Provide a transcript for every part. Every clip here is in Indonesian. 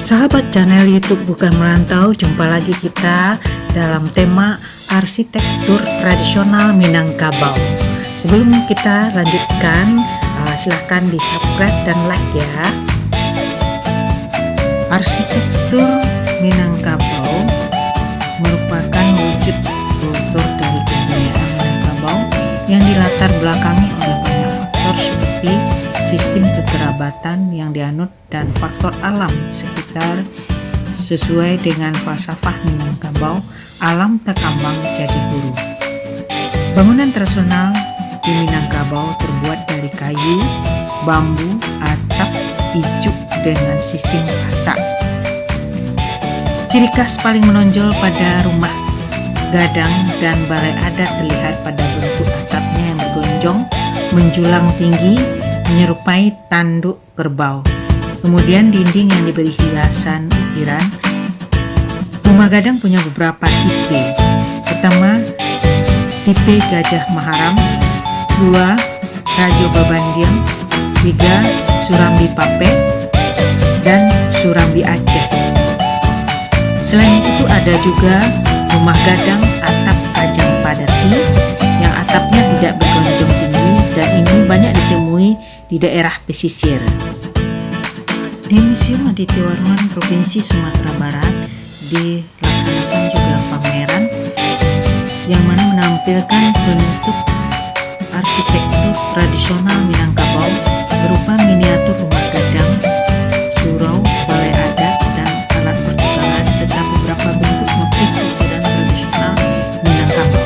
Sahabat channel YouTube Bukan Merantau, jumpa lagi kita dalam tema arsitektur tradisional Minangkabau. Sebelum kita lanjutkan, silahkan di subscribe dan like ya. Arsitektur Minangkabau merupakan wujud kultur dari kebudayaan Minangkabau yang dilatar belakangi oleh banyak faktor seperti sistem kekerabatan yang dianut dan faktor alam sekitar. Sesuai dengan falsafah Minangkabau, alam takambang jadi guru. Bangunan tradisional di Minangkabau terbuat dari kayu, bambu, atap, ijuk dengan sistem pasak. Ciri khas paling menonjol pada rumah gadang dan balai adat terlihat pada bentuk atapnya yang bergonjong, menjulang tinggi, menyerupai tanduk kerbau. Kemudian dinding yang diberi hiasan ukiran. Rumah gadang punya beberapa tipe. Pertama, tipe Gajah Maharam. 2, Rajo Babandiang. 3, Surambi Pape. Dan Surambi Aceh. Selain itu ada juga rumah gadang atap Kajang Padati yang atapnya tidak bergonjong tinggi, dan ini banyak ditemui di daerah pesisir. Di Museum Adityawarman Provinsi Sumatera Barat dilaksanakan juga pameran yang mana menampilkan bentuk arsitektur tradisional Minangkabau berupa miniatur rumah gadang, surau, balai adat, dan alat pertukaran serta beberapa bentuk motif ukiran tradisional Minangkabau.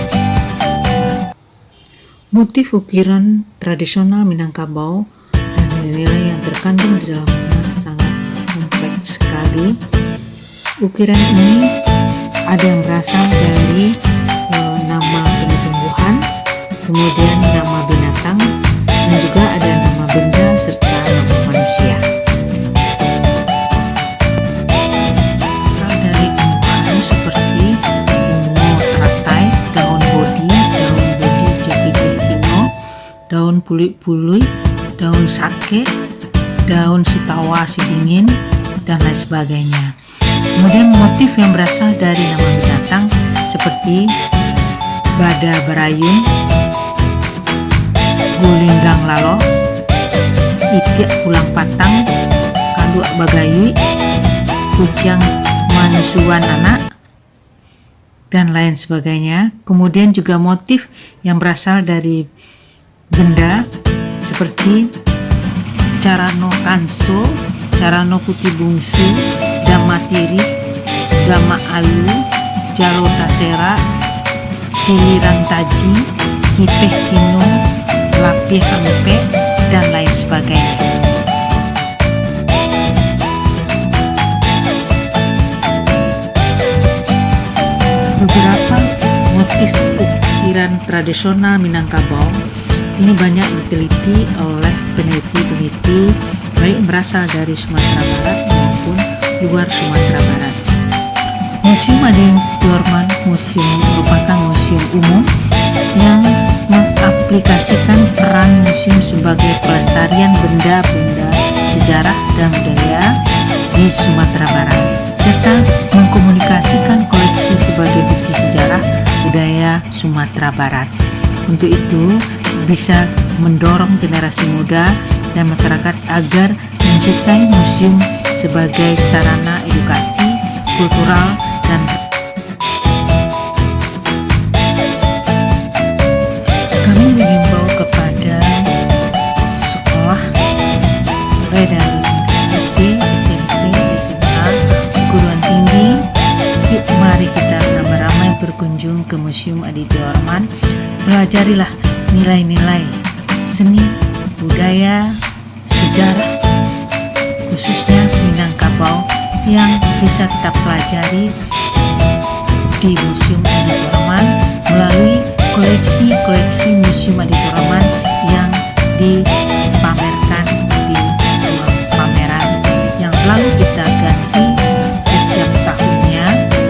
Motif ukiran tradisional Minangkabau dan nilai yang terkandung di dalamnya sangat kompleks sekali. Ukiran ini ada yang berasal dari nama tumbuh-tumbuhan, kemudian nama binatang, dan juga ada nama benda serta nama manusia. Berasal dari tumbuhan seperti bungo teratai, daun bodi jati betina, daun pului-pului, daun sake, daun sitawa sidingin, dan lain sebagainya. Kemudian motif yang berasal dari nama binatang seperti bada berayun, gulinggang lalo, itiak pulang patang, kalua bagayui, kucing manusuan anak, dan lain sebagainya. Kemudian juga motif yang berasal dari benda seperti carano kanso, carano putih bungsu, dama tiri, gama alu, jalo tasera, kiliran taji, kipeh cino, lapih hampe, dan lain sebagainya. Beberapa motif ukiran tradisional Minangkabau ini banyak diteliti oleh peneliti-peneliti baik berasal dari Sumatera Barat maupun luar Sumatera Barat. Museum Adityawarman merupakan museum umum yang mengaplikasikan peran museum sebagai pelestarian benda-benda sejarah dan budaya di Sumatera Barat, serta mengkomunikasikan koleksi sebagai bukti sejarah budaya Sumatera Barat. Untuk itu, bisa mendorong generasi muda dan masyarakat agar mencintai museum sebagai sarana edukasi kultural dan kami mengimbau kepada sekolah mulai dari SD, SMP, SMA, perguruan tinggi. Yuk mari kita ramai-ramai berkunjung ke Museum Adityawarman. Pelajarilah nilai-nilai seni, budaya, sejarah, khususnya Minangkabau yang bisa kita pelajari di Museum Adityawarman melalui koleksi-koleksi Museum Adityawarman yang dipamerkan di ruang pameran yang selalu kita ganti setiap tahunnya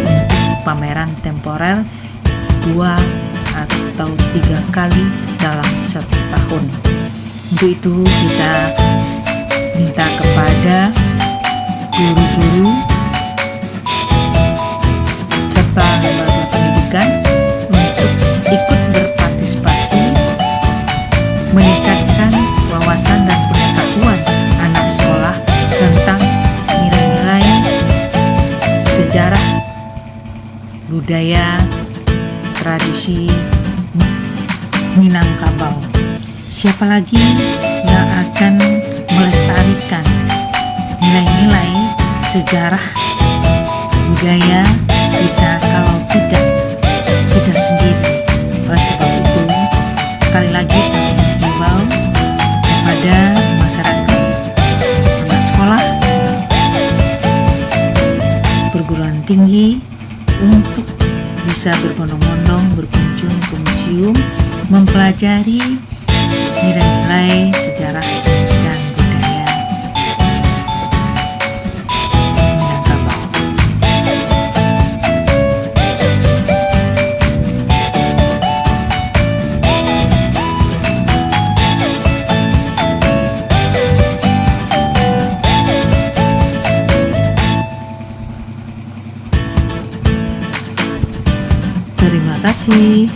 untuk pameran temporer 2 atau 3 kali dalam setahun. Untuk itu kita minta kepada guru-guru budaya tradisi Minangkabau. Siapa lagi yang akan melestarikan nilai-nilai sejarah budaya kita kalau tidak kita sendiri? Oleh sebab itu, sekali lagi kami mengimbau kepada masyarakat, anak sekolah, perguruan tinggi untuk bisa berbondong-bondong berkunjung ke museum, mempelajari nilai-nilai sejarah dan budaya Minangkabau. Terima kasih.